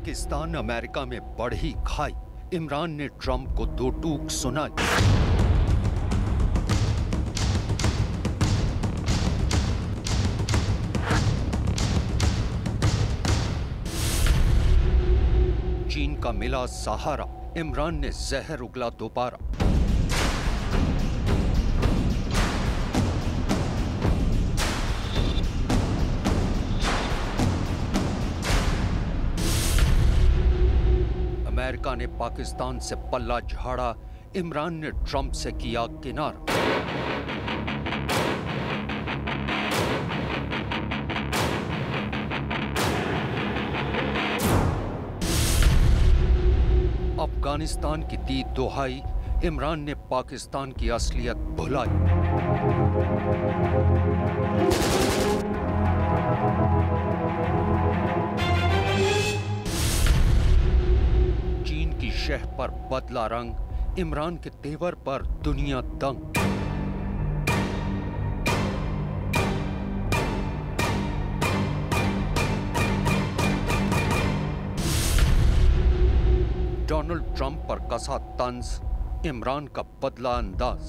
Pakistan America में बढ़ी खाई, इमरान ने ट्रंप को दो टूक सुनाई। चीन का मिला सहारा, इमरान ने जहर उगला दोबारा। अमेरिका ने पाकिस्तान से पल्ला झाड़ा, इमरान ने ट्रंप से किया किनारा। अफगानिस्तान की दी दुहाई, इमरान ने पाकिस्तान की असलियत भुलाई। शह पर बदला रंग, इमरान के तेवर पर दुनिया दंग। डोनाल्ड ट्रंप पर कसा तंज, इमरान का बदला अंदाज।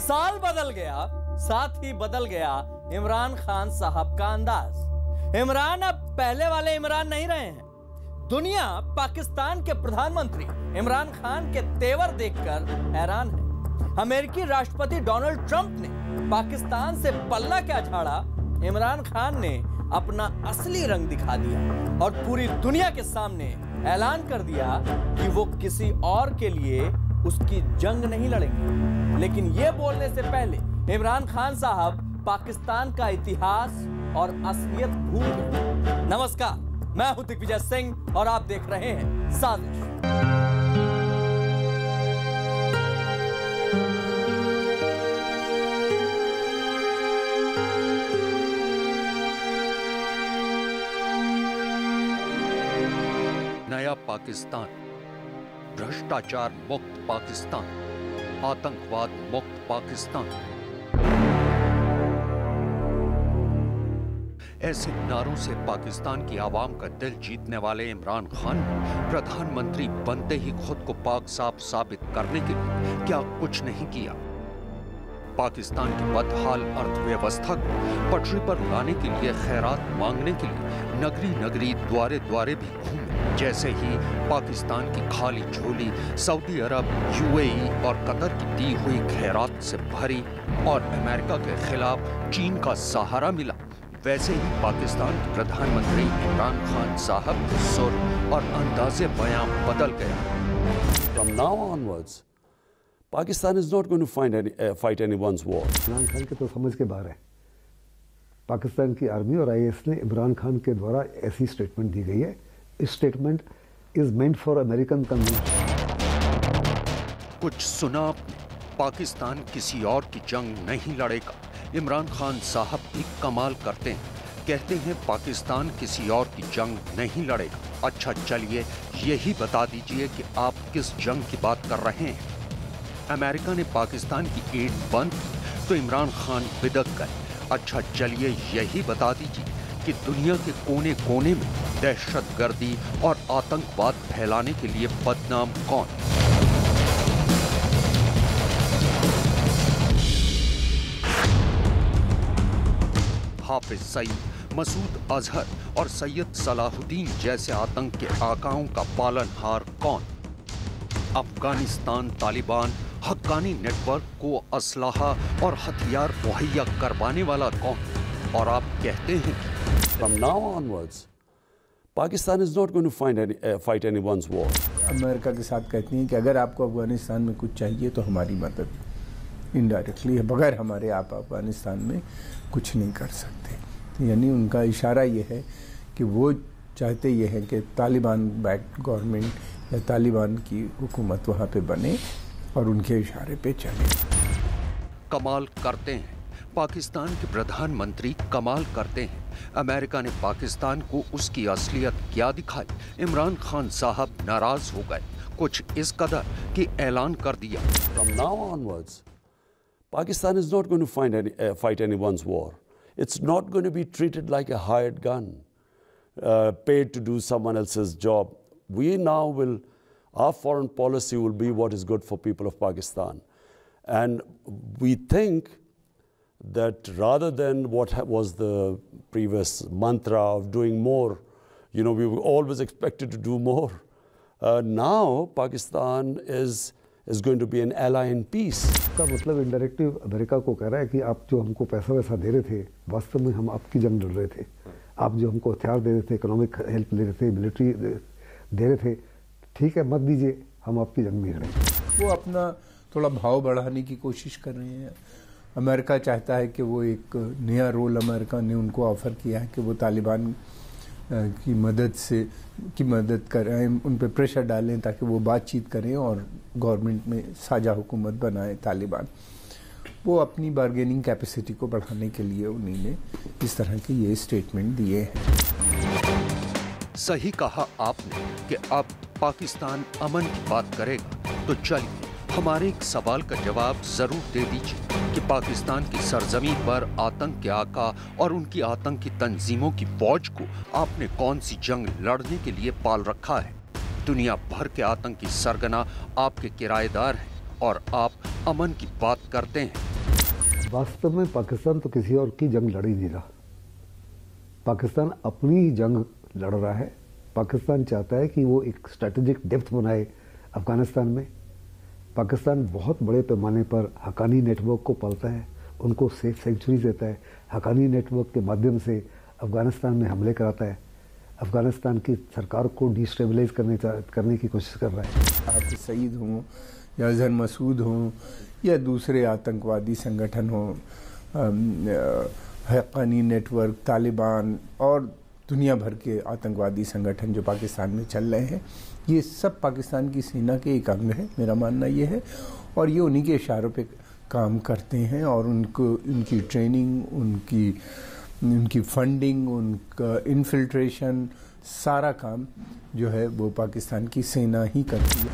साल बदल गया, साथ ही बदल गया इमरान खान साहब का अंदाज। इमरान अब पहले वाले इमरान नहीं रहे हैं। दुनिया पाकिस्तान के प्रधानमंत्री इमरान खान के तेवर देखकर हैरान है। अमेरिकी राष्ट्रपति डोनाल्ड ट्रंप ने पाकिस्तान से पल्ला क्या झाड़ा, इमरान खान ने अपना असली रंग दिखा दिया और पूरी दुनिया के सामने ऐलान कर दिया कि वो किसी और के लिए उसकी जंग नहीं लड़ेंगे। लेकिन यह बोलने से पहले इमरान खान साहब पाकिस्तान का इतिहास और असलियत भूल गए। नमस्कार, मैं हूं दिग्विजय सिंह और आप देख रहे हैं साजिश। नया पाकिस्तान, भ्रष्टाचार मुक्त पाकिस्तान, आतंकवाद मुक्त पाकिस्तान। ऐसे नारों से पाकिस्तान की आवाम का दिल जीतने वाले इमरान खान ने प्रधानमंत्री बनते ही खुद को पाक साफ साबित करने के लिए क्या कुछ नहीं किया। पाकिस्तान की बदहाल अर्थव्यवस्था को पटरी पर लाने के लिए खैरात मांगने के लिए नगरी नगरी द्वारे द्वारे भी घूमे। जैसे ही पाकिस्तान की खाली झोली सऊदी अरब, यूएई और कतर की दी हुई खैरात से भरी और अमेरिका के खिलाफ चीन का सहारा मिला, वैसे ही पाकिस्तान के प्रधानमंत्री इमरान खान साहब के सुर और अंदाज़े बयां बदल गया। From now onwards, Pakistan is not going to fight anyone's war. Imran Khan के तो समझ के बाहर है। पाकिस्तान की आर्मी और आईएएस ने इमरान खान के द्वारा ऐसी स्टेटमेंट दी गई है। इस statement is meant for American convention. कुछ सुना आपने, पाकिस्तान किसी और की जंग नहीं लड़ेगा। इमरान खान साहब भी कमाल करते हैं, कहते हैं पाकिस्तान किसी और की जंग नहीं लड़ेगा। अच्छा चलिए यही बता दीजिए कि आप किस जंग की बात कर रहे हैं। अमेरिका ने पाकिस्तान की एड बंद की तो इमरान खान बिदक गए। अच्छा चलिए यही बता दीजिए कि दुनिया के कोने कोने में दहशतगर्दी और आतंकवाद फैलाने के लिए बदनाम कौन? हाफिज सईद, मसूद अजहर और सैयद सलाहुद्दीन जैसे आतंक के आकाओं का पालनहार कौन? अफगानिस्तान तालिबान हक्कानी नेटवर्क को असलहा और हथियार मुहैया करवाने वाला कौन? और आप कहते हैं From now onwards, Pakistan is not going to fight anyone's war. America के साथ कहती हैं कि अगर आपको अफगानिस्तान में कुछ चाहिए तो हमारी मदद इनडायरेक्टली है, बगैर हमारे आप अफगानिस्तान में कुछ नहीं कर सकते। यानी उनका इशारा ये है कि वो चाहते ये हैं कि तालिबान बैक्ड गवर्नमेंट या तालिबान की हुकूमत वहाँ पे बने और उनके इशारे पे चले। कमाल करते हैं, पाकिस्तान के प्रधानमंत्री कमाल करते हैं। अमेरिका ने पाकिस्तान को उसकी असलियत क्या दिखाई? इमरान खान साहब नाराज हो गए, कुछ इस कदर कि ऐलान कर दिया, From now onwards, Pakistan is not going to fight anyone's war. It's not going to be treated like a hired gun, paid to do someone else's job. Our foreign policy will be what is good for people of Pakistan. And we think that rather than what was the previous mantra of doing more, we were always expected to do more. Now Pakistan is going to be an ally in peace. इसका मतलब indirectly America को कह रहा है कि आप जो हमको पैसा वैसा दे रहे थे, वास्तव में हम आपकी जंग लड़ रहे थे। आप जो हमको हथियार दे रहे थे, इकोनॉमिक हेल्प ले रहे थे, मिलिट्री दे रहे थे, ठीक है मत दीजिए, हम आपकी जंग नहीं लड़ेंगे। वो अपना थोड़ा भाव बढ़ाने की कोशिश कर रहे हैं। अमेरिका चाहता है कि वो एक नया रोल अमेरिका ने उनको ऑफर किया है कि वो तालिबान की मदद करें, उन पर प्रेशर डालें ताकि वो बातचीत करें और गवर्नमेंट में साझा हुकूमत बनाए तालिबान। वो अपनी बार्गेनिंग कैपेसिटी को बढ़ाने के लिए उन्हीं ने इस तरह के ये स्टेटमेंट दिए हैं। सही कहा आपने कि अब पाकिस्तान अमन की बात करेगा, तो चलिए हमारे एक सवाल का जवाब जरूर दे दीजिए कि पाकिस्तान की सरजमीन पर आतंक के आका और उनकी आतंकी तंजीमों की फौज को आपने कौन सी जंग लड़ने के लिए पाल रखा है? दुनिया भर के आतंकी सरगना आपके किराएदार हैं और आप अमन की बात करते हैं। वास्तव में पाकिस्तान तो किसी और की जंग लड़ ही नहीं रहा। पाकिस्तान अपनी ही जंग लड़ रहा है। पाकिस्तान चाहता है कि वो एक स्ट्रेटेजिक डेप्थ बनाए अफगानिस्तान में। पाकिस्तान बहुत बड़े पैमाने पर हक्कानी नेटवर्क को पालता है, उनको सेफ सेंचुरी देता है, हक्कानी नेटवर्क के माध्यम से अफगानिस्तान में हमले कराता है, अफगानिस्तान की सरकार को डिस्टेबलाइज करने की कोशिश कर रहा है। हाफिज सईद हों या अजहर मसूद हों या दूसरे आतंकवादी संगठन हों, हक्कानी नेटवर्क, तालिबान और दुनिया भर के आतंकवादी संगठन जो पाकिस्तान में चल रहे हैं, ये सब पाकिस्तान की सेना के एक अंग है, मेरा मानना ये है। और ये उन्हीं के इशारों पे काम करते हैं और उनकी ट्रेनिंग, उनकी फंडिंग, उनका इन्फिल्ट्रेशन, सारा काम जो है वो पाकिस्तान की सेना ही करती है।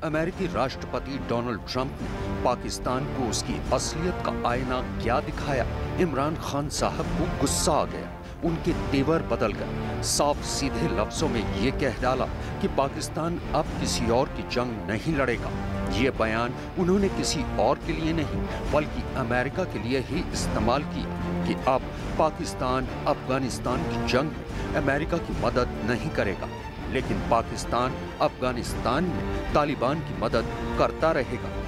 अमेरिकी राष्ट्रपति डोनाल्ड ट्रंप ने पाकिस्तान को उसकी असलियत का आईना क्या दिखाया? इमरान खान साहब को गुस्सा आ गया, उनके तेवर बदल गए। साफ सीधे लफ्जों में ये कह डाला कि पाकिस्तान अब किसी और की जंग नहीं लड़ेगा। ये बयान उन्होंने किसी और के लिए नहीं बल्कि अमेरिका के लिए ही इस्तेमाल किया कि अब पाकिस्तान अफगानिस्तान की जंग में अमेरिका की मदद नहीं करेगा, लेकिन पाकिस्तान अफगानिस्तान में तालिबान की मदद करता रहेगा।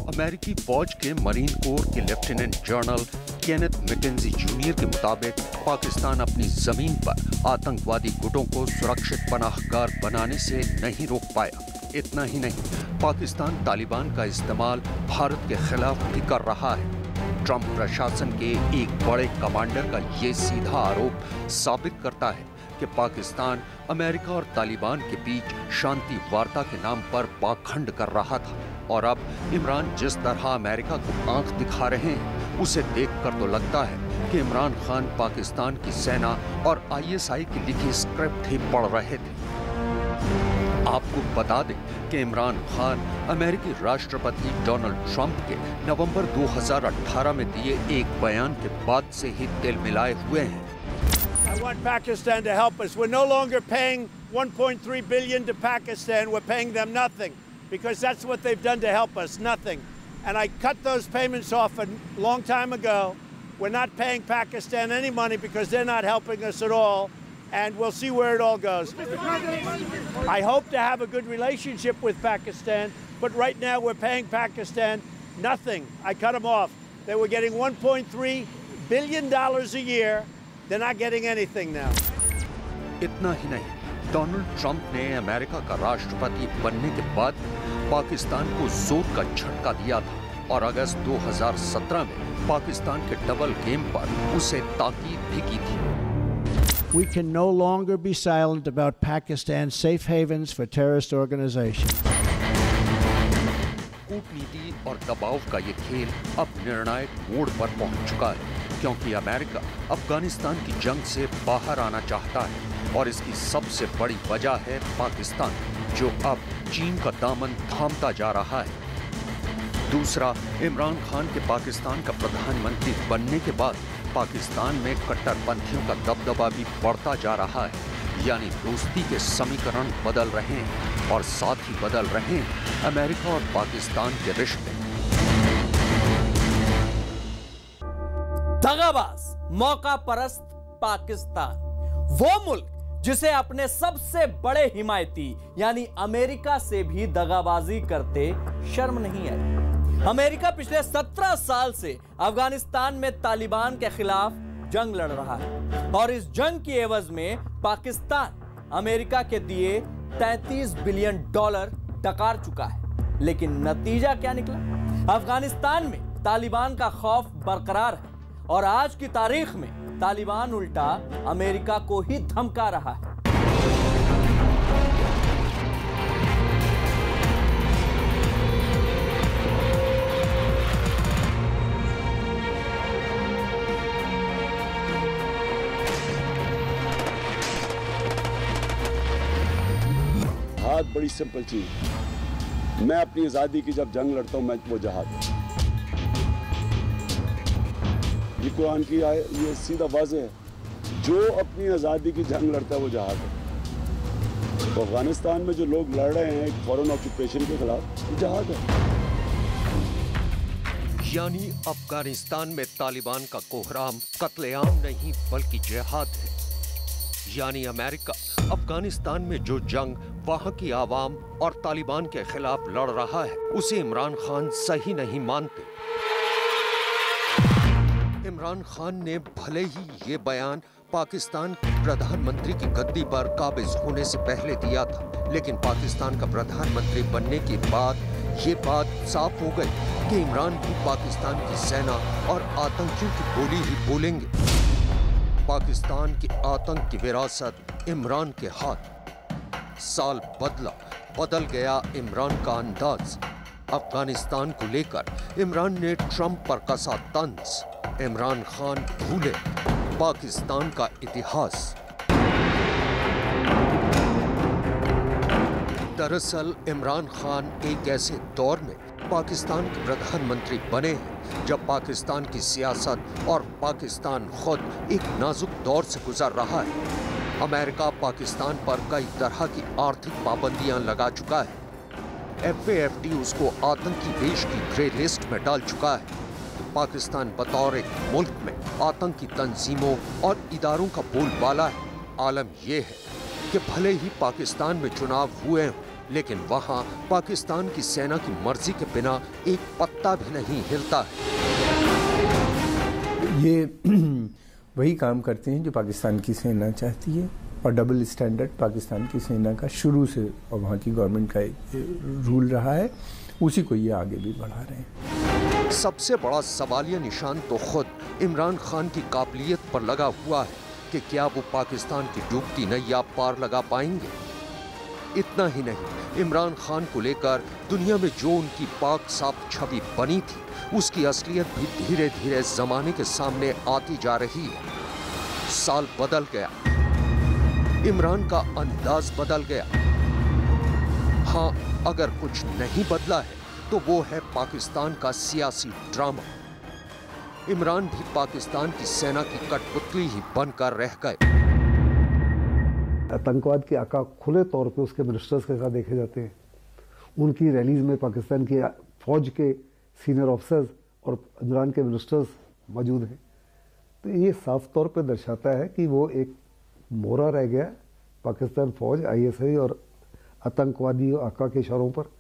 अमेरिकी फौज के मरीन कोर के lieutenant general Kenneth McKenzie junior के मुताबिक पाकिस्तान अपनी जमीन पर आतंकवादी गुटों को सुरक्षित पनाहगार बनाने से नहीं रोक पाया। इतना ही नहीं, पाकिस्तान तालिबान का इस्तेमाल भारत के खिलाफ भी कर रहा है। ट्रंप प्रशासन के एक बड़े कमांडर का ये सीधा आरोप साबित करता है कि पाकिस्तान अमेरिका और तालिबान के बीच शांति वार्ता के नाम पर पाखंड कर रहा था। और अब इमरान जिस तरह अमेरिका को आंख दिखा रहे हैं, उसे देखकर तो लगता है कि इमरान खान पाकिस्तान की सेना और ISI की लिखी स्क्रिप्ट ही पढ़ रहे थे। आपको बता दें कि इमरान खान अमेरिकी राष्ट्रपति डोनाल्ड ट्रंप के नवंबर 2018 में दिए एक बयान के बाद से ही तिल मिलाए हुए हैं। I want Pakistan to help us. We're no longer paying $1.3 billion to Pakistan. We're paying them nothing because that's what they've done to help us, nothing. And I cut those payments off a long time ago. We're not paying Pakistan any money because they're not helping us at all. And we'll see where it all goes. I hope to have a good relationship with Pakistan, but right now we're paying Pakistan nothing. I cut them off. They were getting $1.3 billion a year. They're not getting anything now. इतना ही नहीं, Donald Trump ने America का राष्ट्रपति बनने के बाद पाकिस्तान को जोर का झटका दिया था और अगस्त 2017 में पाकिस्तान के डबल गेम पर उसे ताकीद भी की थी। We can no longer be silent about Pakistan's safe havens for terrorist organizations. कूटनीति और दबाव का ये खेल अब निर्णायक मोड़ पर पहुंच चुका है, क्योंकि अमेरिका अफगानिस्तान की जंग से बाहर आना चाहता है और इसकी सबसे बड़ी वजह है पाकिस्तान, जो अब चीन का दामन थामता जा रहा है। दूसरा, इमरान खान के पाकिस्तान का प्रधानमंत्री बनने के बाद पाकिस्तान में कट्टरपंथियों का दबदबा भी बढ़ता जा रहा है, यानी दोस्ती के समीकरण बदल रहे हैं और साथ ही बदल रहे हैं अमेरिका और पाकिस्तान के रिश्ते। दगाबाज, मौका परस्त पाकिस्तान, वो मुल्क जिसे अपने सबसे बड़े हिमायती यानी अमेरिका से भी दगाबाजी करते शर्म नहीं आई। अमेरिका पिछले 17 साल से अफगानिस्तान में तालिबान के खिलाफ जंग लड़ रहा है और इस जंग की एवज में पाकिस्तान अमेरिका के दिए $33 बिलियन डकार चुका है। लेकिन नतीजा क्या निकला? अफगानिस्तान में तालिबान का खौफ बरकरार है और आज की तारीख में तालिबान उल्टा अमेरिका को ही धमका रहा है। जहाद बड़ी सिंपल चीज। मैं अपनी आजादी की जब जंग लड़ता हूं, मैं वो जहाद है। ये कुरान की ये सीधा वाज़ेह है, जो अपनी आजादी की जंग लड़ता है वो जहाद है। तो अफगानिस्तान में जो लोग लड़ रहे हैं एक फॉरेन ऑक्यूपेशन के खिलाफ, वो जहाद है। यानी अफगानिस्तान में तालिबान का कोहराम कत्लेआम नहीं बल्कि जिहाद है। यानी अमेरिका अफगानिस्तान में जो जंग वहां की आवाम और तालिबान के खिलाफ लड़ रहा है, उसे इमरान खान सही नहीं मानते। इमरान खान ने भले ही ये बयान पाकिस्तान प्रधानमंत्री की गद्दी पर काबिज होने से पहले दिया था, लेकिन पाकिस्तान का प्रधानमंत्री बनने के बाद ये बात साफ हो गई कि इमरान भी पाकिस्तान की सेना और आतंकियों की बोली ही बोलेंगे। पाकिस्तान की आतंक की विरासत इमरान के हाथ। साल बदल गया इमरान का अंदाज। अफगानिस्तान को लेकर इमरान ने ट्रंप पर कसा तंज। इमरान खान भूले पाकिस्तान का इतिहास। दरअसल इमरान खान एक ऐसे दौर में पाकिस्तान के प्रधानमंत्री बने हैं जब पाकिस्तान की सियासत और पाकिस्तान खुद एक नाजुक दौर से गुजर रहा है। अमेरिका पाकिस्तान पर कई तरह की आर्थिक पाबंदियां लगा चुका है। FAFT उसको आतंकी देश की ग्रे लिस्ट में डाल चुका है। पाकिस्तान बतौर एक मुल्क में आतंकी तंजीमों और इदारों का बोलबाला है। आलम यह है कि भले ही पाकिस्तान में चुनाव हुए हों, लेकिन वहां पाकिस्तान की सेना की मर्जी के बिना एक पत्ता भी नहीं हिलता है। ये वही काम करते हैं जो पाकिस्तान की सेना चाहती है और डबल स्टैंडर्ड पाकिस्तान की सेना का शुरू से और वहाँ की गवर्नमेंट का रूल रहा है, उसी को ये आगे भी बढ़ा रहे हैं। सबसे बड़ा सवालिया निशान तो खुद इमरान खान की काबिलियत पर लगा हुआ है कि क्या वो पाकिस्तान की डूबती नैया पार लगा पाएंगे। इतना ही नहीं, इमरान खान को लेकर दुनिया में जो उनकी पाक साफ छवि बनी थी, उसकी असलियत भी धीरे धीरे जमाने के सामने आती जा रही है। साल बदल गया, इमरान का अंदाज बदल गया। हाँ, अगर कुछ नहीं बदला है तो वो है पाकिस्तान का सियासी ड्रामा। इमरान भी पाकिस्तान की सेना की कठपुतली ही बनकर रह गए। आतंकवाद के आका खुले तौर पे उसके मिनिस्टर्स के साथ देखे जाते हैं। उनकी रैलीज में पाकिस्तान की फौज के सीनियर ऑफिसर्स और इमरान के मिनिस्टर्स मौजूद हैं। तो ये साफ तौर पे दर्शाता है कि वो एक मोहरा रह गया पाकिस्तान फौज, ISI और आतंकवादी आका के इशारों पर।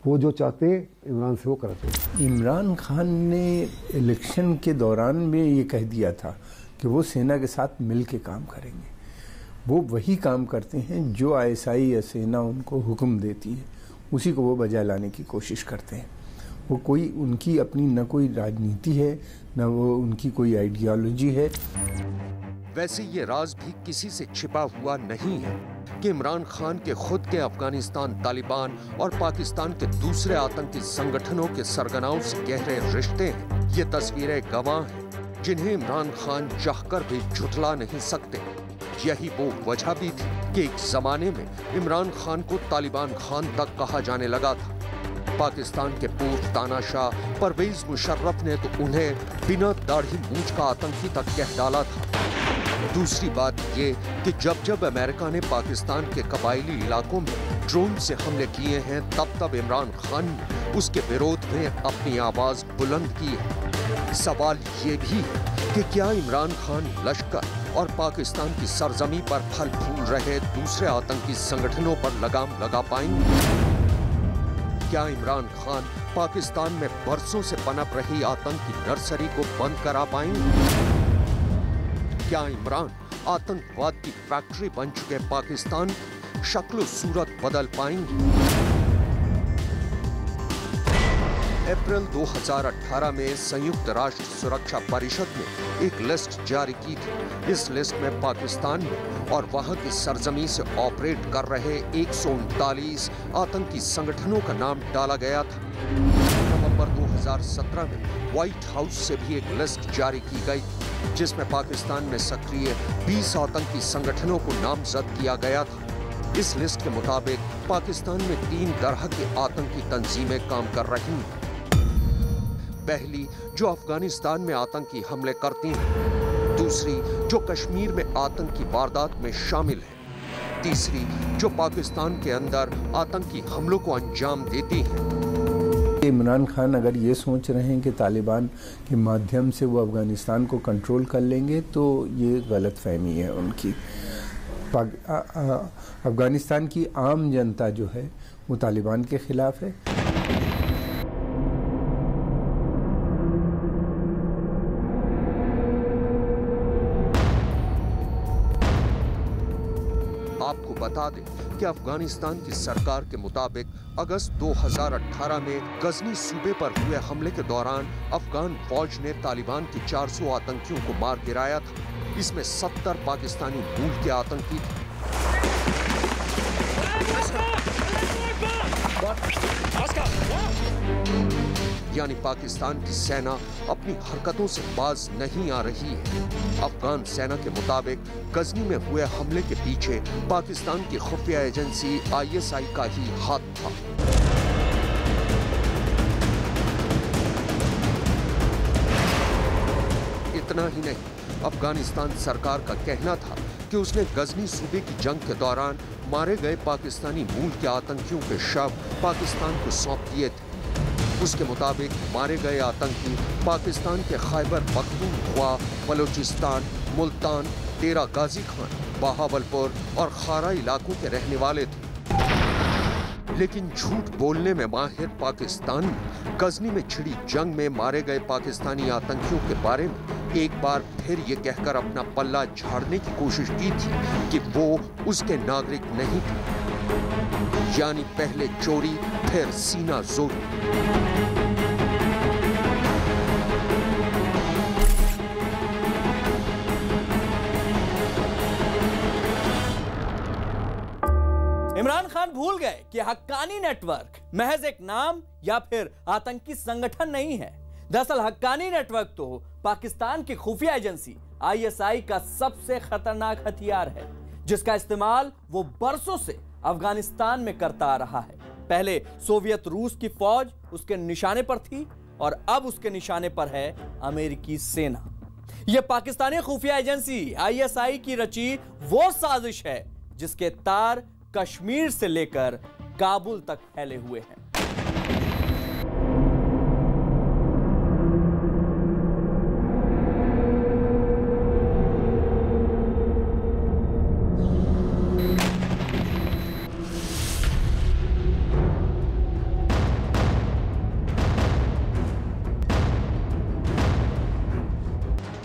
वो जो चाहते हैं इमरान से वो करते हैं। इमरान खान ने इलेक्शन के दौरान में ये कह दिया था कि वो सेना के साथ मिल के काम करेंगे। वो वही काम करते हैं जो ISI या सेना उनको हुक्म देती है, उसी को वो बजा लाने की कोशिश करते हैं। वो कोई उनकी अपनी न कोई राजनीति है, न वो उनकी कोई आइडियोलॉजी है। वैसे ये राज भी किसी से छिपा हुआ नहीं है कि इमरान खान के खुद के अफगानिस्तान, तालिबान और पाकिस्तान के दूसरे आतंकी संगठनों के सरगनाओं से गहरे रिश्ते हैं। ये तस्वीरें गवाह हैं जिन्हें इमरान खान चाहकर भी झुठला नहीं सकते। यही वो वजह भी थी कि एक जमाने में इमरान खान को तालिबान खान तक कहा जाने लगा था। पाकिस्तान के पूर्व तानाशाह परवेज मुशर्रफ ने तो उन्हें बिना दाढ़ी मूंछ का आतंकी तक कह डाला था। दूसरी बात ये कि जब अमेरिका ने पाकिस्तान के कबायली इलाकों में ड्रोन से हमले किए हैं, तब इमरान खान ने उसके विरोध में अपनी आवाज बुलंद की है। सवाल ये भी है कि क्या इमरान खान लश्कर और पाकिस्तान की सरजमी पर फल फूल रहे दूसरे आतंकी संगठनों पर लगाम लगा पाएंगे? क्या इमरान खान पाकिस्तान में बरसों से पनप रही आतंक की नर्सरी को बंद करा पाएंगे? क्या इमरान आतंकवाद की फैक्ट्री बन चुके पाकिस्तान शक्ल सूरत बदल पाएंगे? अप्रैल 2018 में संयुक्त राष्ट्र सुरक्षा परिषद ने एक लिस्ट जारी की थी। इस लिस्ट में पाकिस्तान में और वहां की सरजमी से ऑपरेट कर रहे 139 आतंकी संगठनों का नाम डाला गया था। नवंबर 2017 में व्हाइट हाउस से भी एक लिस्ट जारी की गई, जिसमें पाकिस्तान में सक्रिय 20 आतंकी संगठनों को नामजद किया गया था। इस लिस्ट के मुताबिक पाकिस्तान में 3 तरह की आतंकी तंजीमें काम कर रही हैं। पहली, जो अफगानिस्तान में आतंकी हमले करती हैं। दूसरी, जो कश्मीर में आतंकी वारदात में शामिल है। तीसरी, जो पाकिस्तान के अंदर आतंकी हमलों को अंजाम देती हैं। इमरान खान अगर ये सोच रहे हैं कि तालिबान के माध्यम से वो अफगानिस्तान को कंट्रोल कर लेंगे, तो ये गलतफहमी है उनकी। अफगानिस्तान की आम जनता जो है वो तालिबान के खिलाफ है। आपको बता दें कि अफगानिस्तान की सरकार के मुताबिक अगस्त 2018 में गजनी सूबे पर हुए हमले के दौरान अफगान फौज ने तालिबान के 400 आतंकियों को मार गिराया था। इसमें 70 पाकिस्तानी मूल के आतंकी थे। यानी पाकिस्तान की सेना अपनी हरकतों से बाज नहीं आ रही है। अफगान सेना के मुताबिक गजनी में हुए हमले के पीछे पाकिस्तान की खुफिया एजेंसी ISI का ही हाथ था। इतना ही नहीं, अफगानिस्तान सरकार का कहना था कि उसने गजनी सूबे की जंग के दौरान मारे गए पाकिस्तानी मूल के आतंकियों के शव पाकिस्तान को सौंप दिए थे। उसके मुताबिक मारे गए आतंकी पाकिस्तान के खैबर पख्तूनख्वा, बलूचिस्तान, मुल्तान, डेरा गाजी खान, बहावलपुर और खारा इलाकों के रहने वाले थे। लेकिन झूठ बोलने में माहिर पाकिस्तान ने गजनी में छिड़ी जंग में मारे गए पाकिस्तानी आतंकियों के बारे में एक बार फिर ये कहकर अपना पल्ला झाड़ने की कोशिश की थी कि वो उसके नागरिक नहीं थे। यानी पहले चोरी फिर सीना जोरी। इमरान खान भूल गए कि हक्कानी नेटवर्क महज एक नाम या फिर आतंकी संगठन नहीं है। दरअसल हक्कानी नेटवर्क तो पाकिस्तान की खुफिया एजेंसी ISI का सबसे खतरनाक हथियार है, जिसका इस्तेमाल वो बरसों से अफगानिस्तान में करता आ रहा है। पहले सोवियत रूस की फौज उसके निशाने पर थी और अब उसके निशाने पर है अमेरिकी सेना। यह पाकिस्तानी खुफिया एजेंसी ISI की रची वो साजिश है जिसके तार कश्मीर से लेकर काबुल तक फैले हुए हैं।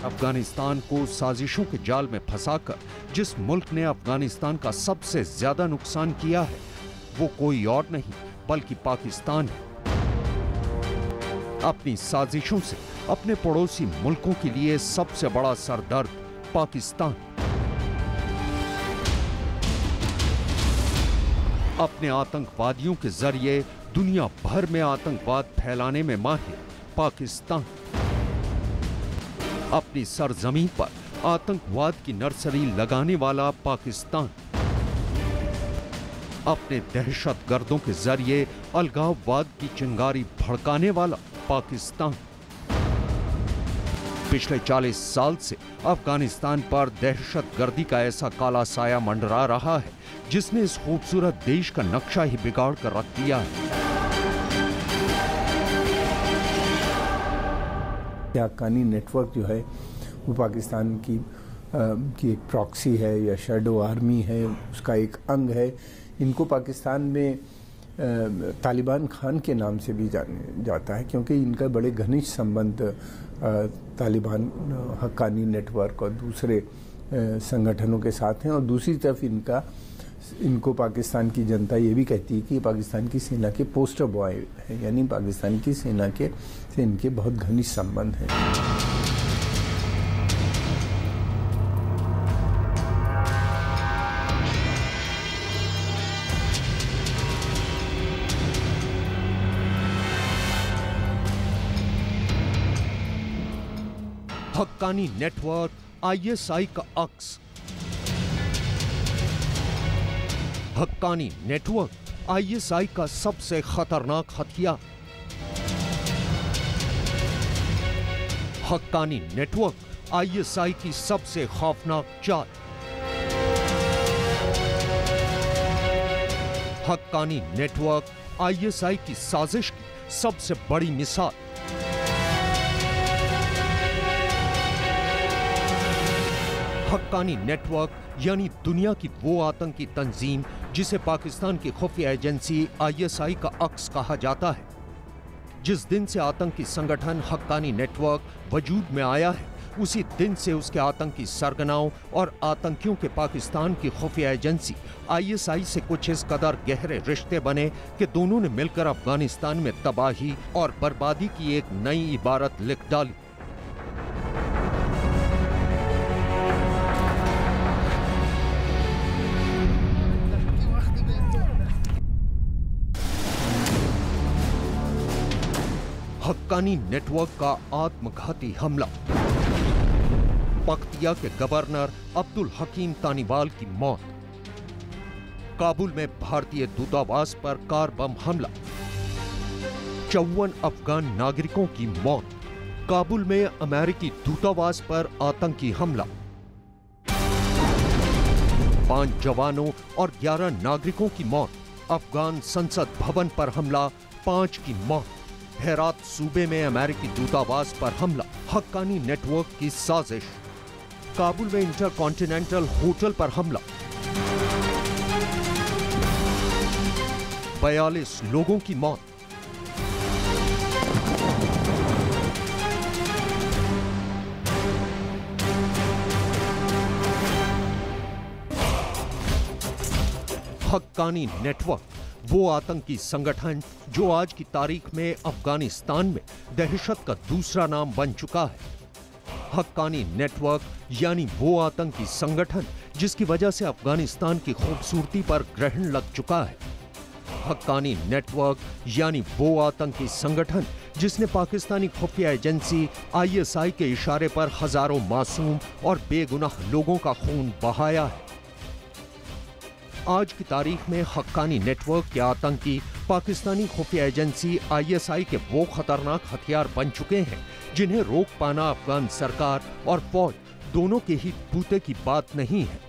अफगानिस्तान को साजिशों के जाल में फंसाकर जिस मुल्क ने अफगानिस्तान का सबसे ज्यादा नुकसान किया है, वो कोई और नहीं बल्कि पाकिस्तान है। अपनी साजिशों से अपने पड़ोसी मुल्कों के लिए सबसे बड़ा सरदर्द पाकिस्तान। अपने आतंकवादियों के जरिए दुनिया भर में आतंकवाद फैलाने में माहिर पाकिस्तान। अपनी सरजमीन पर आतंकवाद की नर्सरी लगाने वाला पाकिस्तान, अपने दहशतगर्दों के जरिए अलगाववाद की चिंगारी भड़काने वाला पाकिस्तान, पिछले 40 साल से अफगानिस्तान पर दहशतगर्दी का ऐसा काला साया मंडरा रहा है जिसने इस खूबसूरत देश का नक्शा ही बिगाड़ कर रख दिया है। हक्कानी नेटवर्क जो है वो पाकिस्तान की एक प्रॉक्सी है या शैडो आर्मी है, उसका एक अंग है। इनको पाकिस्तान में तालिबान खान के नाम से भी जाना जाता है क्योंकि इनका बड़े घनिष्ठ संबंध तालिबान हक्कानी नेटवर्क और दूसरे संगठनों के साथ हैं। और दूसरी तरफ इनको पाकिस्तान की जनता ये भी कहती है कि पाकिस्तान की सेना के पोस्टर बॉय है, यानी पाकिस्तान की सेना के से इनके बहुत घनिष्ठ संबंध हैं। हक्कानी नेटवर्क आईएसआई का अक्स। हक्कानी नेटवर्क आईएसआई का सबसे खतरनाक हथियार। हक्कानी नेटवर्क आईएसआई की सबसे खौफनाक चाल। हक्कानी नेटवर्क आईएसआई की साजिश की सबसे बड़ी मिसाल। हक्कानी नेटवर्क यानी दुनिया की वो आतंकी तंजीम जिसे पाकिस्तान की खुफिया एजेंसी आईएसआई का अक्स कहा जाता है। जिस दिन से आतंकी संगठन हक्कानी नेटवर्क वजूद में आया है उसी दिन से उसके आतंकी सरगनाओं और आतंकियों के पाकिस्तान की खुफिया एजेंसी आईएसआई से कुछ इस कदर गहरे रिश्ते बने कि दोनों ने मिलकर अफगानिस्तान में तबाही और बर्बादी की एक नई इबारत लिख डाली। हक्कानी नेटवर्क का आत्मघाती हमला। पख्तिया के गवर्नर अब्दुल हकीम तानीवाल की मौत। काबुल में भारतीय दूतावास पर कार बम हमला। 54 अफगान नागरिकों की मौत। काबुल में अमेरिकी दूतावास पर आतंकी हमला। 5 जवानों और 11 नागरिकों की मौत। अफगान संसद भवन पर हमला, 5 की मौत। हेरात सूबे में अमेरिकी दूतावास पर हमला। हक्कानी नेटवर्क की साजिश। काबुल में इंटरकॉन्टिनेंटल होटल पर हमला। 42 लोगों की मौत। हक्कानी नेटवर्क वो आतंकी संगठन जो आज की तारीख में अफगानिस्तान में दहशत का दूसरा नाम बन चुका है। हक्कानी नेटवर्क यानी वो आतंकी संगठन जिसकी वजह से अफगानिस्तान की खूबसूरती पर ग्रहण लग चुका है। हक्कानी नेटवर्क यानी वो आतंकी संगठन जिसने पाकिस्तानी खुफिया एजेंसी आईएसआई के इशारे पर हजारों मासूम और बेगुनाह लोगों का खून बहाया है। आज की तारीख में हक्कानी नेटवर्क के आतंकी पाकिस्तानी खुफिया एजेंसी आईएसआई के वो खतरनाक हथियार बन चुके हैं जिन्हें रोक पाना अफगान सरकार और फौज दोनों के ही बूते की बात नहीं है।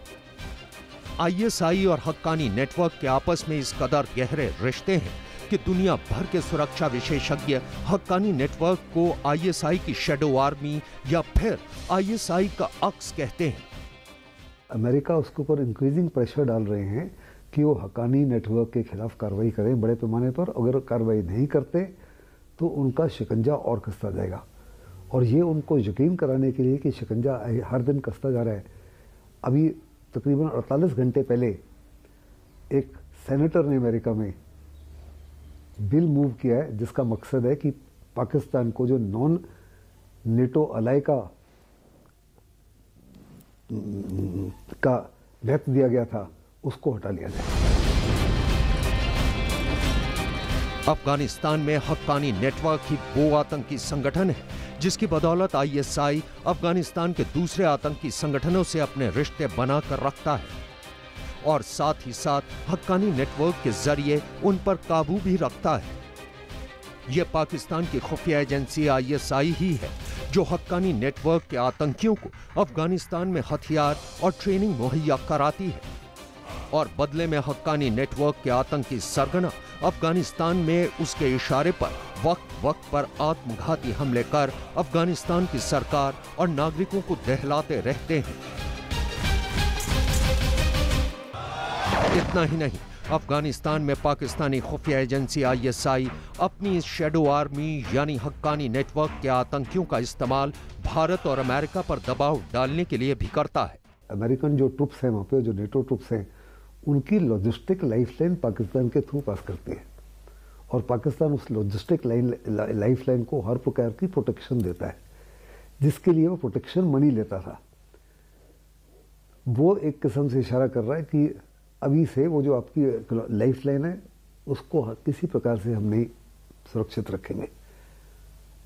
आईएसआई और हक्कानी नेटवर्क के आपस में इस कदर गहरे रिश्ते हैं कि दुनिया भर के सुरक्षा विशेषज्ञ हक्कानी नेटवर्क को आईएसआई की शैडो आर्मी या फिर आईएसआई का अक्स कहते हैं। अमेरिका उसके ऊपर इंक्रीजिंग प्रेशर डाल रहे हैं कि वो हक्कानी नेटवर्क के खिलाफ कार्रवाई करें बड़े पैमाने पर। अगर कार्रवाई नहीं करते तो उनका शिकंजा और कसता जाएगा, और ये उनको यकीन कराने के लिए कि शिकंजा हर दिन कसता जा रहा है। अभी तकरीबन 48 घंटे पहले एक सेनेटर ने अमेरिका में बिल मूव किया है जिसका मकसद है कि पाकिस्तान को जो नॉन नेटो अलाई का महत्व दिया गया था उसको हटा लिया जाए। अफगानिस्तान में हक्कानी नेटवर्क ही वो आतंकी संगठन है जिसकी बदौलत आईएसआई अफगानिस्तान के दूसरे आतंकी संगठनों से अपने रिश्ते बनाकर रखता है और साथ ही साथ हक्कानी नेटवर्क के जरिए उन पर काबू भी रखता है। यह पाकिस्तान की खुफिया एजेंसी आईएसआई ही है जो हक्कानी नेटवर्क के आतंकियों को अफगानिस्तान में हथियार और ट्रेनिंग मुहैया कराती है और बदले में हक्कानी नेटवर्क के आतंकी सरगना अफगानिस्तान में उसके इशारे पर वक्त वक्त पर आत्मघाती हमले कर अफगानिस्तान की सरकार और नागरिकों को दहलाते रहते हैं। इतना ही नहीं, अफगानिस्तान में पाकिस्तानी खुफिया एजेंसी आईएसआई अपनी इस शैडो आर्मी यानी हक्कानी नेटवर्क के आतंकियों का इस्तेमाल भारत और अमेरिका पर दबाव डालने के लिए भी करता है। अमेरिकन जो ट्रुप्स हैं वहाँ पे, जो नेटो ट्रुप्स हैं, उनकी लॉजिस्टिक लाइफलाइन पाकिस्तान के थ्रू पास करती है और पाकिस्तान उस लॉजिस्टिक लाइफलाइन को हर प्रकार की प्रोटेक्शन देता है, जिसके लिए वो प्रोटेक्शन मनी लेता था। वो एक किस्म से इशारा कर रहा है कि अभी से वो जो आपकी लाइफलाइन है उसको किसी प्रकार से हम नहीं सुरक्षित रखेंगे।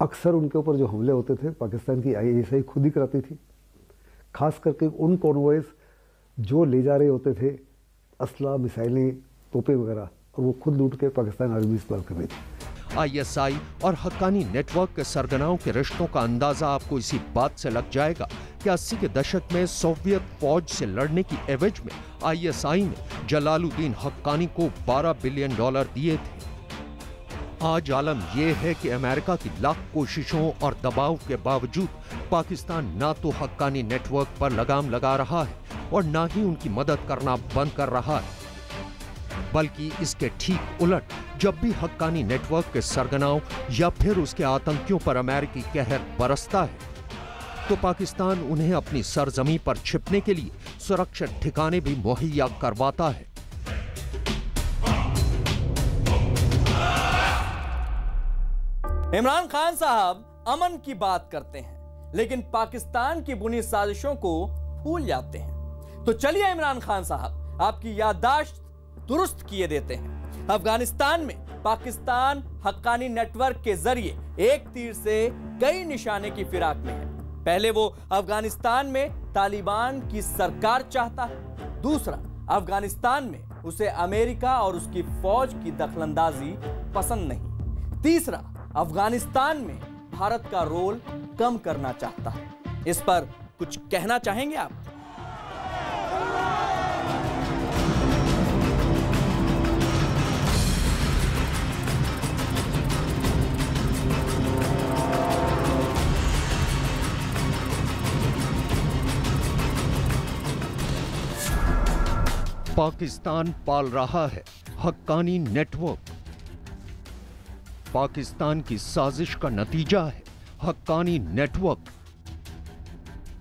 अक्सर उनके ऊपर जो हमले होते थे पाकिस्तान की आईएसआई खुद ही कराती थी, खास करके उन कॉन्वॉयज जो ले जा रहे होते थे असला, मिसाइलें, तोपें वगैरह, और वो खुद लूट के पाकिस्तान आर्मी इस्तेमाल कर रही थी। आईएसआई और हक्कानी नेटवर्क के सरगनाओं के रिश्तों का अंदाजा आपको इसी बात से लग जाएगा कि 80 के दशक में सोवियत फौज से लड़ने की एवज में आईएसआई ने जलालुद्दीन हक्कानी को $12 बिलियन दिए थे। आज आलम यह है कि अमेरिका की लाख कोशिशों और दबाव के बावजूद पाकिस्तान ना तो हक्कानी नेटवर्क पर लगाम लगा रहा है और ना ही उनकी मदद करना बंद कर रहा है, बल्कि इसके ठीक उलट जब भी हक्कानी नेटवर्क के सरगनाओं या फिर उसके आतंकियों पर अमेरिकी कहर बरसता है तो पाकिस्तान उन्हें अपनी सरजमी पर छिपने के लिए सुरक्षित ठिकाने भी मुहैया करवाता है। इमरान खान साहब अमन की बात करते हैं लेकिन पाकिस्तान की बुनी साजिशों को भूल जाते हैं। तो चलिए इमरान खान साहब, आपकी याददाश्त दुरुस्त किए देते हैं। अफगानिस्तान में पाकिस्तान हक्कानी नेटवर्क के जरिए एक तीर से कई निशाने की फिराक में है। पहले वो अफगानिस्तान में तालिबान की सरकार चाहता है, दूसरा अफगानिस्तान में उसे अमेरिका और उसकी फौज की दखलंदाजी पसंद नहीं, तीसरा अफगानिस्तान में भारत का रोल कम करना चाहता है। इस पर कुछ कहना चाहेंगे आप? पाकिस्तान पाल रहा है हक्कानी नेटवर्क। पाकिस्तान की साजिश का नतीजा है हक्कानी नेटवर्क।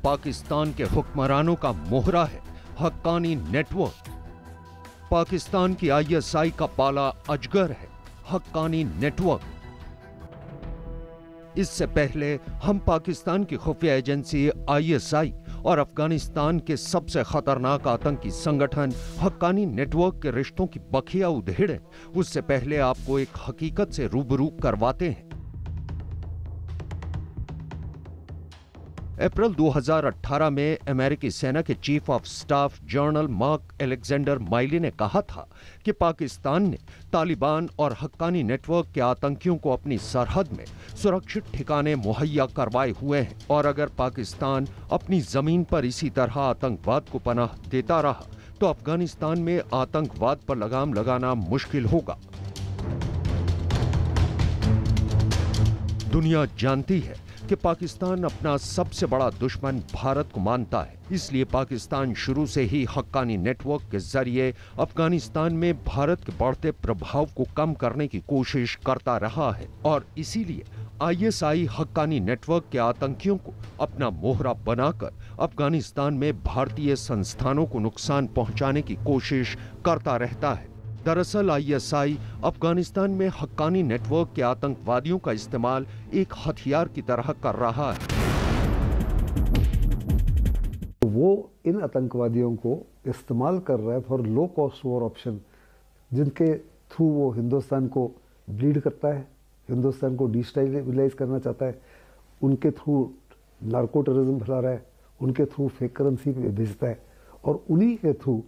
पाकिस्तान के हुक्मरानों का मोहरा है हक्कानी नेटवर्क। पाकिस्तान की आईएसआई का पाला अजगर है हक्कानी नेटवर्क। इससे पहले हम पाकिस्तान की खुफिया एजेंसी आईएसआई और अफगानिस्तान के सबसे खतरनाक आतंकी संगठन हक्कानी नेटवर्क के रिश्तों की बखिया उधेड़ें, उससे पहले आपको एक हकीकत से रूबरू करवाते हैं। अप्रैल 2018 में अमेरिकी सेना के chief of staff general mark Alexander Miley ने कहा था कि पाकिस्तान ने तालिबान और हक्कानी नेटवर्क के आतंकियों को अपनी सरहद में सुरक्षित ठिकाने मुहैया करवाए हुए हैं और अगर पाकिस्तान अपनी जमीन पर इसी तरह आतंकवाद को पनाह देता रहा तो अफगानिस्तान में आतंकवाद पर लगाम लगाना मुश्किल होगा। दुनिया जानती है कि पाकिस्तान अपना सबसे बड़ा दुश्मन भारत को मानता है, इसलिए पाकिस्तान शुरू से ही हक्कानी नेटवर्क के जरिए अफगानिस्तान में भारत के बढ़ते प्रभाव को कम करने की कोशिश करता रहा है और इसीलिए आईएसआई हक्कानी नेटवर्क के आतंकियों को अपना मोहरा बनाकर अफगानिस्तान में भारतीय संस्थानों को नुकसान पहुंचाने की कोशिश करता रहता है। दरअसल आईएसआई अफगानिस्तान में हक्कानी नेटवर्क के आतंकवादियों का इस्तेमाल एक हथियार की तरह कर रहा है। वो इन आतंकवादियों को इस्तेमाल कर रहा है for low cost war option, जिनके थ्रू वो हिंदुस्तान को ब्लीड करता है, हिंदुस्तान को डिस्टेबलाइज करना चाहता है उनके थ्रू नार्को टेररिज्म फैला रहा है, उनके थ्रू फेक करेंसी भेजता है, और उन्हीं के थ्रू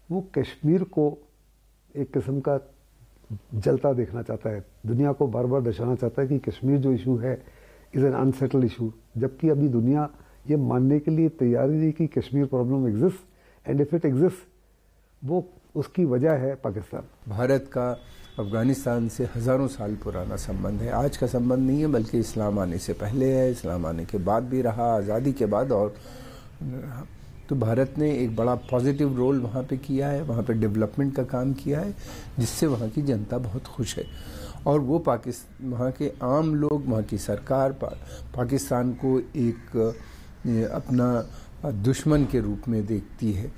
वो कश्मीर को एक किस्म का जलता देखना चाहता है, दुनिया को बार बार दर्शाना चाहता है कि कश्मीर जो इशू है इज़ एन अनसेटल्ड इशू, जबकि अभी दुनिया ये मानने के लिए तैयार ही नहीं कि Kashmir problem exist, and if it exist वो उसकी वजह है पाकिस्तान। भारत का अफगानिस्तान से हज़ारों साल पुराना संबंध है, आज का संबंध नहीं है, बल्कि इस्लाम आने से पहले है, इस्लाम आने के बाद भी रहा, आज़ादी के बाद और रहा। तो भारत ने एक बड़ा पॉजिटिव रोल वहाँ पे किया है, वहाँ पे डेवलपमेंट का काम किया है, जिससे वहाँ की जनता बहुत खुश है, और वो वहाँ के आम लोग, वहाँ की सरकार पाकिस्तान को एक अपना दुश्मन के रूप में देखती है।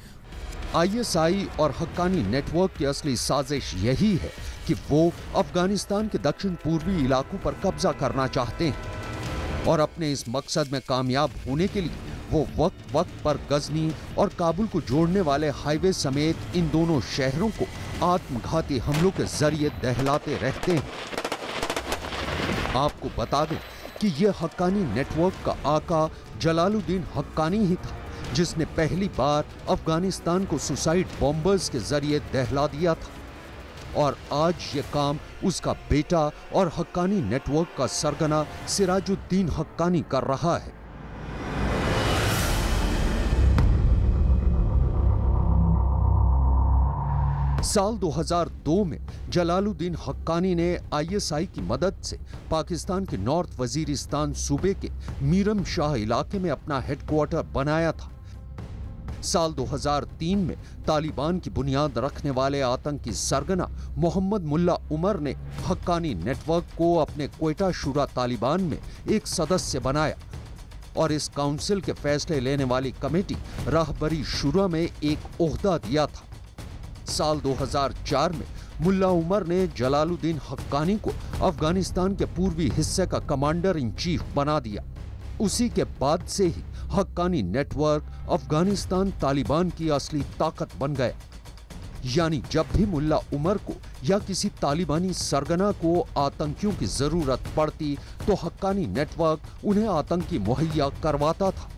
ISI और हक्कानी नेटवर्क की असली साजिश यही है कि वो अफगानिस्तान के दक्षिण पूर्वी इलाकों पर कब्जा करना चाहते हैं, और अपने इस मकसद में कामयाब होने के लिए वो वक्त वक्त पर गजनी और काबुल को जोड़ने वाले हाईवे समेत इन दोनों शहरों को आत्मघाती हमलों के जरिए दहलाते रहते हैं। आपको बता दें कि यह हक्कानी नेटवर्क का आका जलालुद्दीन हक्कानी ही था, जिसने पहली बार अफगानिस्तान को सुसाइड बॉम्बर्स के जरिए दहला दिया था, और आज ये काम उसका बेटा और हक्कानी नेटवर्क का सरगना सिराजुद्दीन हक्कानी कर रहा है। साल 2002 में जलालुद्दीन हक्कानी ने ISI की मदद से पाकिस्तान के नॉर्थ वजीरिस्तान सूबे के मीरम शाह इलाके में अपना हेडक्वार्टर बनाया था। साल 2003 में तालिबान की बुनियाद रखने वाले आतंकी सरगना मोहम्मद मुल्ला उमर ने हक्कानी नेटवर्क को अपने क्वेटा शुरा तालिबान में एक सदस्य बनाया, और इस काउंसिल के फैसले लेने वाली कमेटी राहबरी शुरा में एक ओहदा दिया था। साल 2004 में मुल्ला उमर ने जलालुद्दीन हक्कानी को अफगानिस्तान के पूर्वी हिस्से का कमांडर इन चीफ बना दिया। उसी के बाद से ही हक्कानी नेटवर्क अफगानिस्तान तालिबान की असली ताकत बन गया। यानी जब भी मुल्ला उमर को या किसी तालिबानी सरगना को आतंकियों की जरूरत पड़ती तो हक्कानी नेटवर्क उन्हें आतंकी मुहैया करवाता था।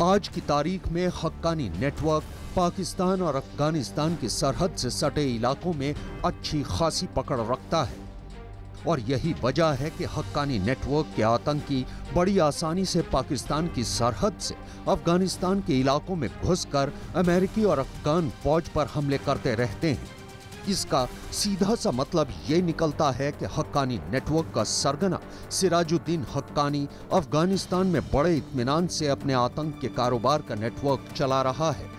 आज की तारीख में हक्कानी नेटवर्क पाकिस्तान और अफगानिस्तान की सरहद से सटे इलाकों में अच्छी खासी पकड़ रखता है, और यही वजह है कि हक्कानी नेटवर्क के आतंकी बड़ी आसानी से पाकिस्तान की सरहद से अफगानिस्तान के इलाकों में घुसकर अमेरिकी और अफगान फौज पर हमले करते रहते हैं। इसका सीधा सा मतलब ये निकलता है कि हक्कानी नेटवर्क का सरगना सिराजुद्दीन हक्कानी अफगानिस्तान में बड़े इत्मीनान से अपने आतंक के कारोबार का नेटवर्क चला रहा है,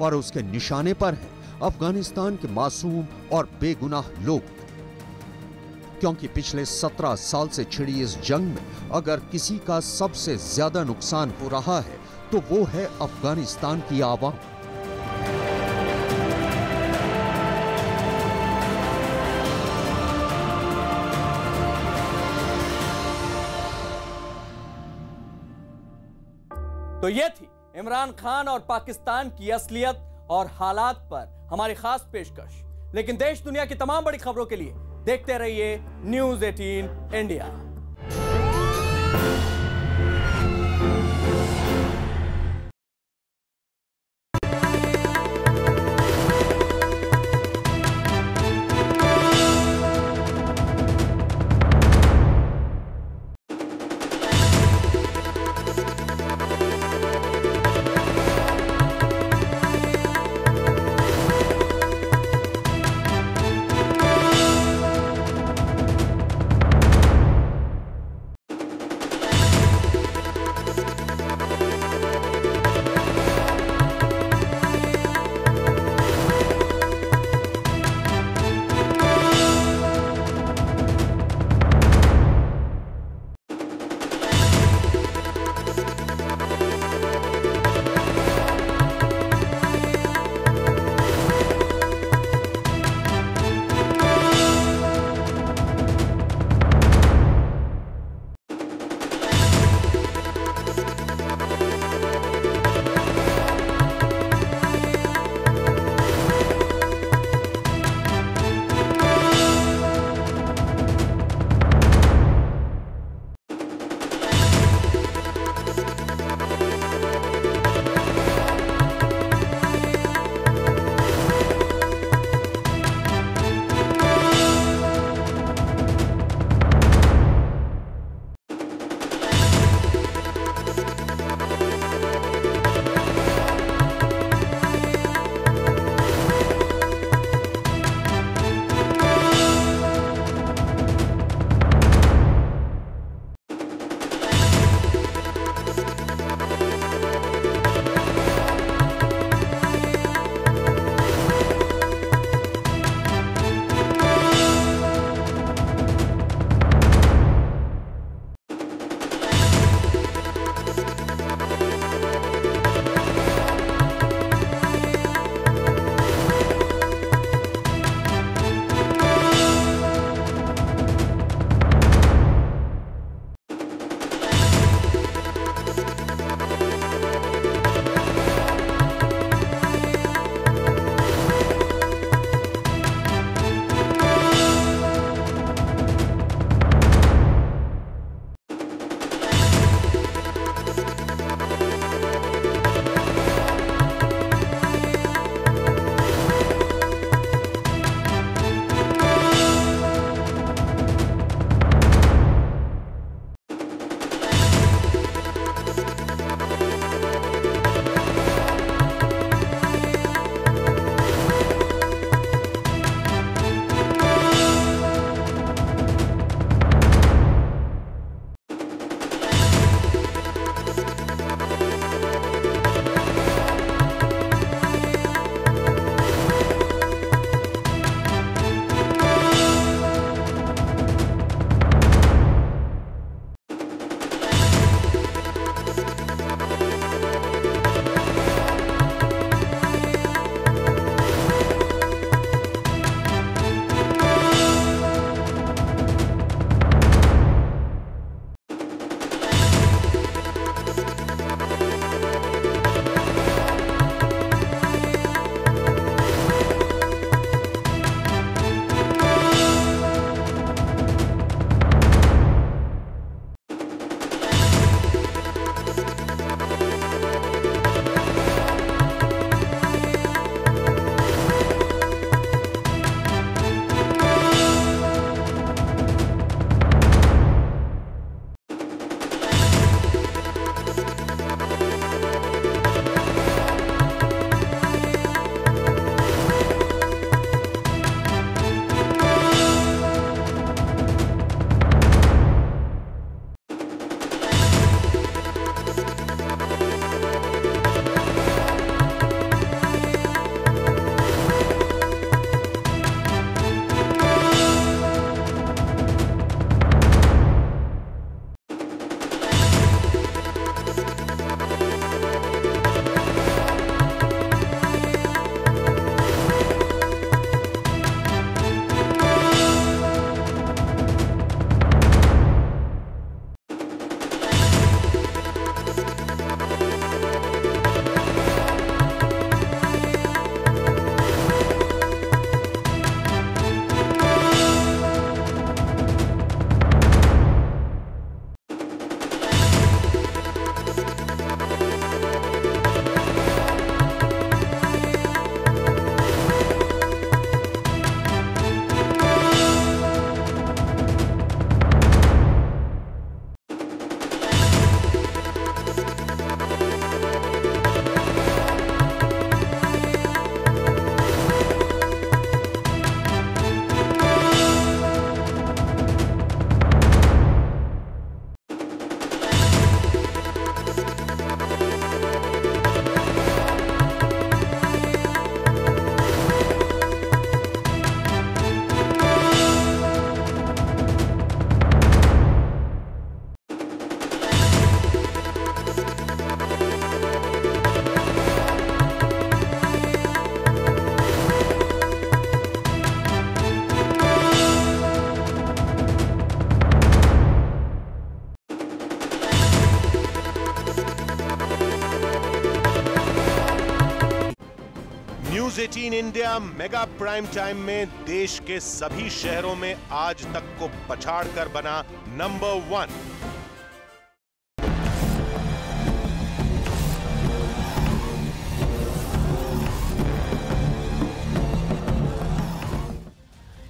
और उसके निशाने पर है अफगानिस्तान के मासूम और बेगुनाह लोग। क्योंकि पिछले 17 साल से छिड़ी इस जंग में अगर किसी का सबसे ज्यादा नुकसान हो रहा है तो वो है अफगानिस्तान की आवाम। तो ये थी इमरान खान और पाकिस्तान की असलियत और हालात पर हमारी खास पेशकश। लेकिन देश दुनिया की तमाम बड़ी खबरों के लिए देखते रहिए news 18 India. News 18 India mega prime time में देश के सभी शहरों में आज तक को पछाड़कर बना नंबर 1।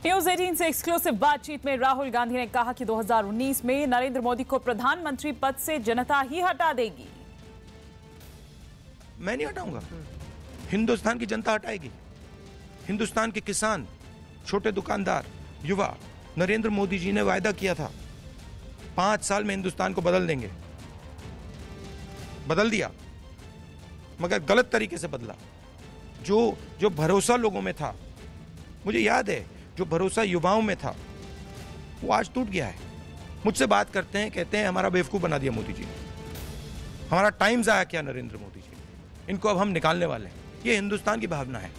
न्यूज 18 से एक्सक्लूसिव बातचीत में राहुल गांधी ने कहा कि 2019 में नरेंद्र मोदी को प्रधानमंत्री पद से जनता ही हटा देगी। मैं नहीं हटाऊंगा, हिंदुस्तान की जनता हटाएगी। हिंदुस्तान के किसान, छोटे दुकानदार, युवा, नरेंद्र मोदी जी ने वायदा किया था 5 साल में हिंदुस्तान को बदल देंगे। बदल दिया, मगर गलत तरीके से बदला। जो भरोसा लोगों में था, मुझे याद है जो भरोसा युवाओं में था, वो आज टूट गया है। मुझसे बात करते हैं, कहते हैं हमारा बेवकूफ बना दिया मोदी जी ने, हमारा टाइम जाया किया नरेंद्र मोदी जी, इनको अब हम निकालने वाले हैं। ये हिंदुस्तान की भावना है।